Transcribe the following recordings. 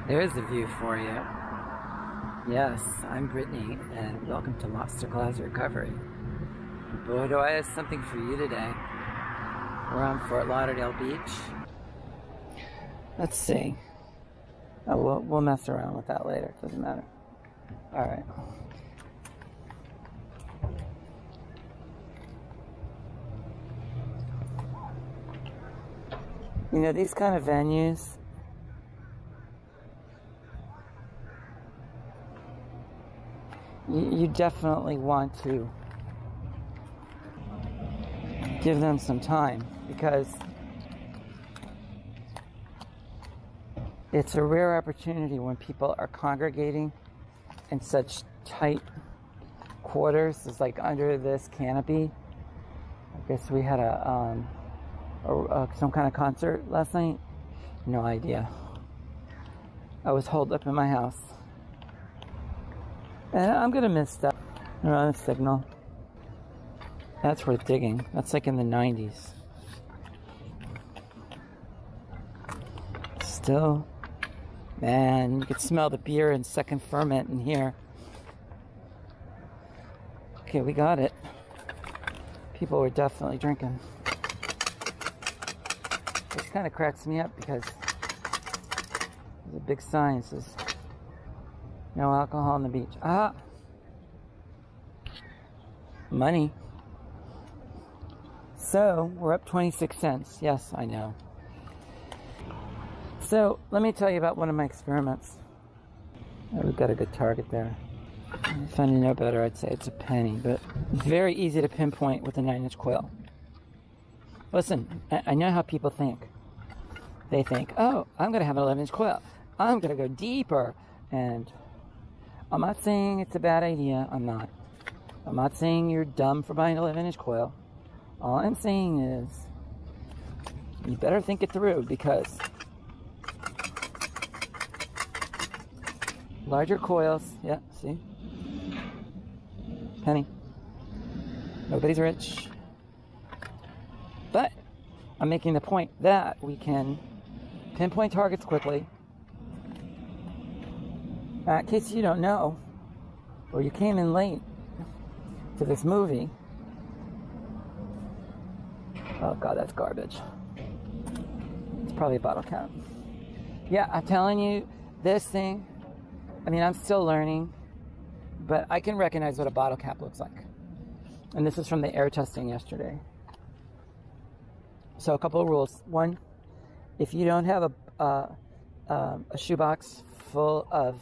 There's a view for you. Yes, I'm Brittany, and welcome to Lobster Claws Recovery. Boy, do I have something for you today. We're on Fort Lauderdale Beach. Let's see. Oh, we'll mess around with that later. It doesn't matter. All right. You know, these kind of venues, you definitely want to give them some time, because it's a rare opportunity when people are congregating in such tight quarters. It's like under this canopy. I guess we had some kind of concert last night. No idea. I was holed up in my house. And I'm gonna miss stuff. They're on a signal. That's worth digging. That's like in the 90s. Still, man, you could smell the beer and second ferment in here. Okay, we got it. People were definitely drinking. This kind of cracks me up because there's a big sign that says no alcohol on the beach. Ah! Money. So, we're up 26 cents. Yes, I know. So, let me tell you about one of my experiments. Oh, we've got a good target there. If I didn't know better, I'd say it's a penny, but it's very easy to pinpoint with a 9-inch coil. Listen, I know how people think. They think, oh, I'm going to have an 11-inch coil. I'm going to go deeper. And I'm not saying it's a bad idea. I'm not. I'm not saying you're dumb for buying an 11-inch coil. All I'm saying is you better think it through, because larger coils, yeah, see? Penny. Nobody's rich. But I'm making the point that we can pinpoint targets quickly. In case you don't know, or you came in late to this movie. Oh God, that's garbage. It's probably a bottle cap. Yeah, I'm telling you, this thing, I mean, I'm still learning, but I can recognize what a bottle cap looks like. And this is from the air testing yesterday. So a couple of rules. One, if you don't have a shoebox full of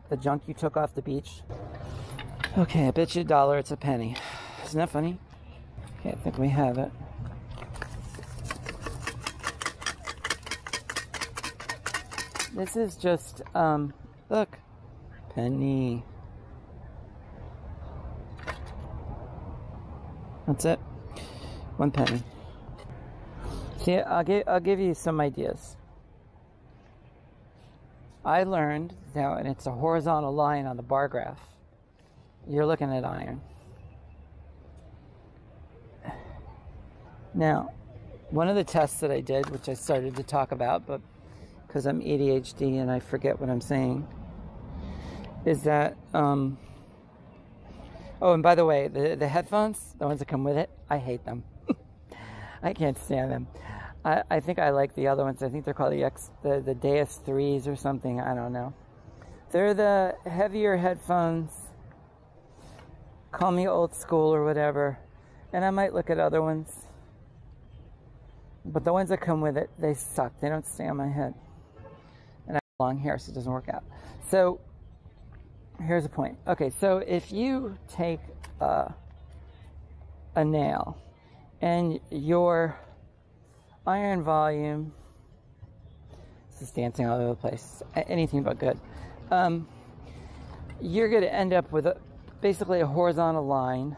the junk you took off the beach, okay, I bet you $1, it's a penny. Isn't that funny? Okay, I think we have it. This is just, look, penny. That's it. 1 penny. See, I'll give you some ideas. I learned now, and it's a horizontal line on the bar graph. You're looking at iron. Now, one of the tests that I did, which I started to talk about, but because I'm ADHD and I forget what I'm saying, is that, oh, and by the way, the headphones, the ones that come with it, I hate them. I can't stand them. I think I like the other ones. I think they're called the Deus 3s or something. I don't know. They're the heavier headphones. Call me old school or whatever. And I might look at other ones. But the ones that come with it, they suck. They don't stay on my head. And I have long hair, so it doesn't work out. So, here's the point. Okay, so if you take a nail and your iron volume, this is dancing all over the place, anything but good, you're going to end up with basically a horizontal line,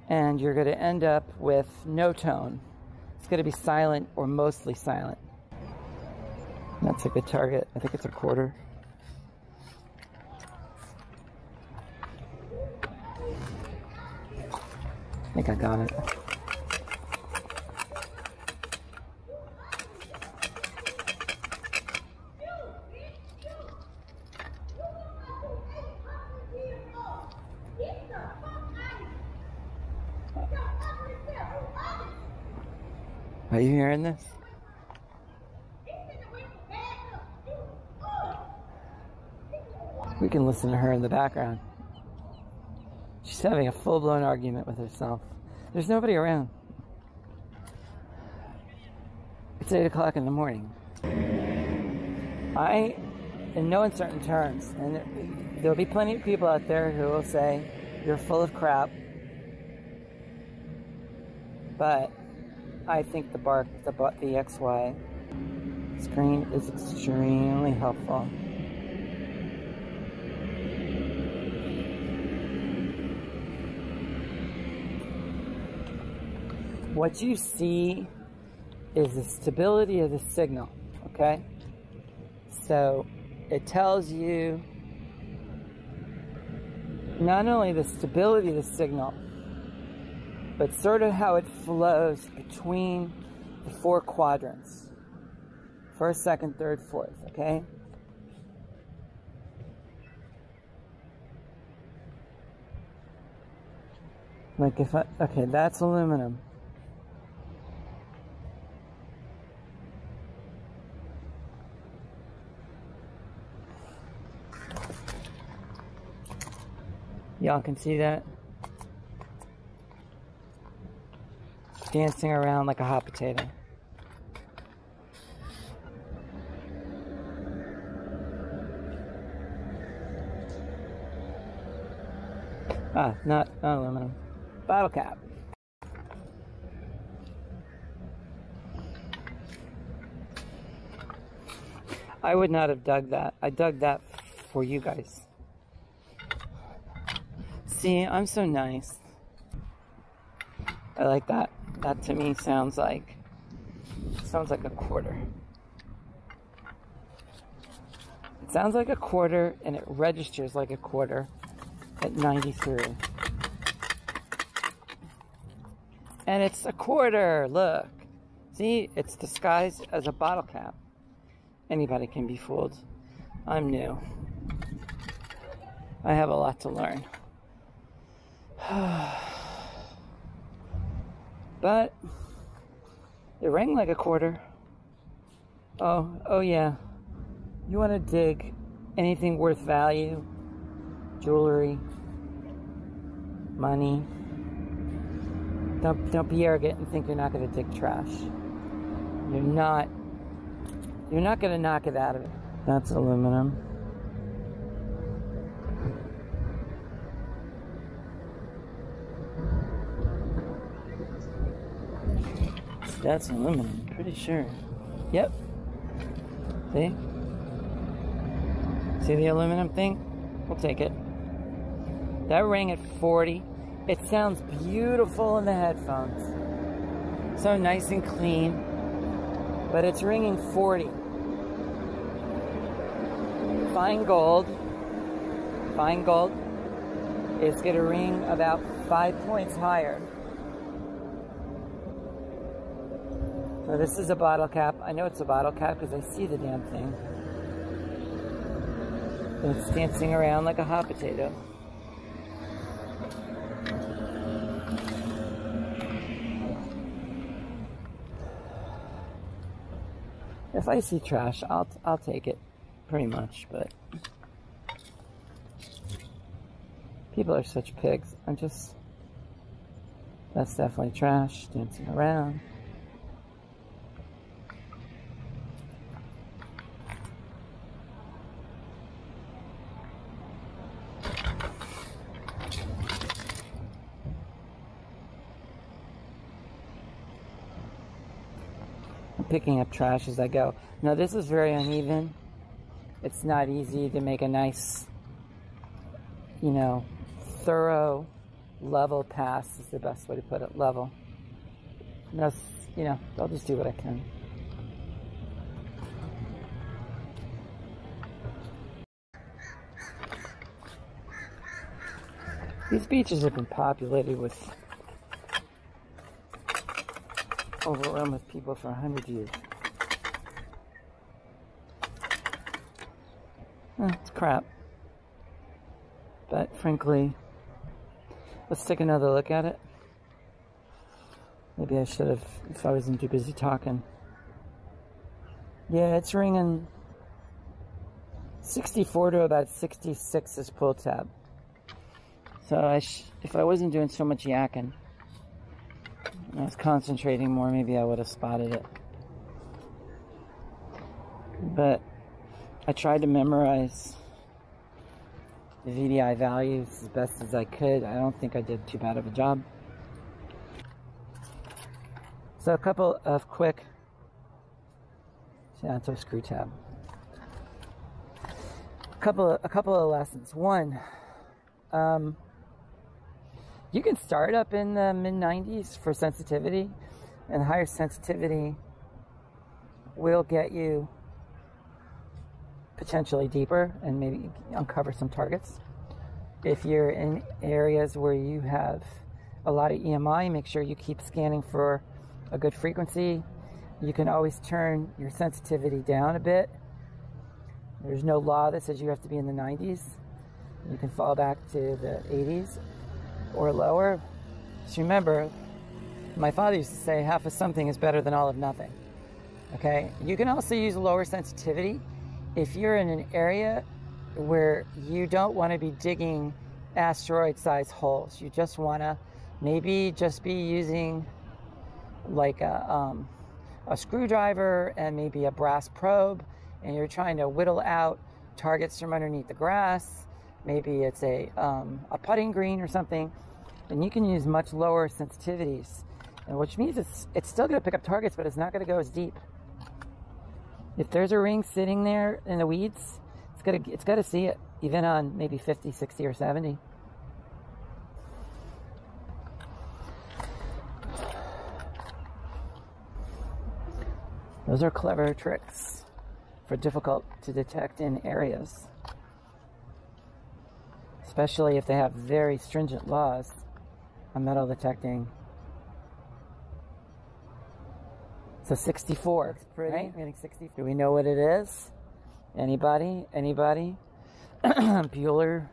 and you're going to end up with no tone. It's going to be silent or mostly silent. That's a good target. I think it's a 1/4. I think I got it. Are you hearing this? We can listen to her in the background. She's having a full-blown argument with herself. There's nobody around. It's 8 o'clock in the morning. In no uncertain terms, and there'll be plenty of people out there who will say, you're full of crap. But I think the XY screen is extremely helpful. What you see is the stability of the signal, okay? So it tells you not only the stability of the signal, but sort of how it flows between the 4 quadrants. First, second, third, fourth, okay? Like okay, that's aluminum. Y'all can see that? Dancing around like a hot potato. Not aluminum. Bottle cap. I would not have dug that. I dug that for you guys. See, I'm so nice. I like that. That to me sounds like a quarter. It sounds like a quarter and it registers like a quarter at 93. And it's a quarter, look. See, it's disguised as a bottle cap. Anybody can be fooled. I'm new. I have a lot to learn. But it rang like a quarter. Oh yeah. You want to dig anything worth value? Jewelry, money. Don't be arrogant and think you're not going to dig trash. You're not going to knock it out of it. That's aluminum. That's aluminum, pretty sure. Yep. See? See the aluminum thing? We'll take it. That rang at 40. It sounds beautiful in the headphones. So nice and clean. But it's ringing 40. Fine gold is going to ring about 5 points higher. So this is a bottle cap. I know it's a bottle cap because I see the damn thing. And it's dancing around like a hot potato. If I see trash, I'll take it, pretty much. But people are such pigs. That's definitely trash dancing around. Picking up trash as I go. Now this is very uneven. It's not easy to make a nice, thorough, level pass is the best way to put it, level. No, I'll just do what I can. These beaches have been populated with overrun with people for 100 years. It's crap. But frankly, let's take another look at it. Maybe I should have, if I wasn't too busy talking. Yeah, it's ringing 64 to about 66 is pull tab. So if I wasn't doing so much yakking, I was concentrating more, maybe I would have spotted it. But I tried to memorize the VDI values as best as I could. I don't think I did too bad of a job. So a couple of quick, down to a screw tab. A couple of lessons. One, you can start up in the mid-90s for sensitivity, and higher sensitivity will get you potentially deeper and maybe uncover some targets. If you're in areas where you have a lot of EMI, make sure you keep scanning for a good frequency. You can always turn your sensitivity down a bit. There's no law that says you have to be in the 90s. You can fall back to the 80s or lower. Just remember, my father used to say half of something is better than all of nothing. Okay? You can also use lower sensitivity if you're in an area where you don't want to be digging asteroid-sized holes. You just want to maybe just be using like a screwdriver and maybe a brass probe, and you're trying to whittle out targets from underneath the grass. Maybe it's a putting green or something, and you can use much lower sensitivities, and which means it's still going to pick up targets, but it's not going to go as deep. If there's a ring sitting there in the weeds, it's got to see it, even on maybe 50, 60, or 70. Those are clever tricks for difficult to detect in areas, especially if they have very stringent laws on metal detecting. So 64, it's pretty, right? Getting 60. Do we know what it is? Anybody? Anybody? Bueller?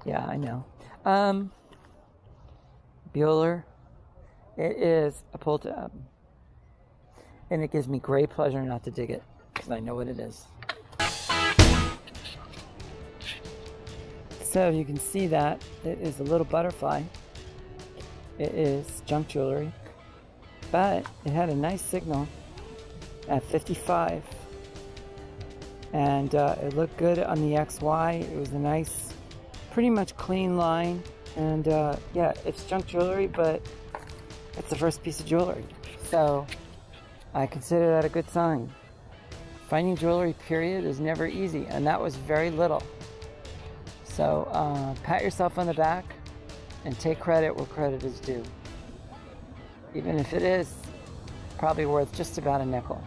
Yeah, I know. Bueller. It is a pull tab. And it gives me great pleasure not to dig it, because I know what it is. So you can see that it is a little butterfly. It is junk jewelry, but it had a nice signal at 55, and it looked good on the XY. It was a nice, pretty much clean line, and yeah, it's junk jewelry, but it's the first piece of jewelry, so I consider that a good sign. Finding jewelry, period, is never easy, and that was very little. So pat yourself on the back and take credit where credit is due, even if it is probably worth just about a nickel.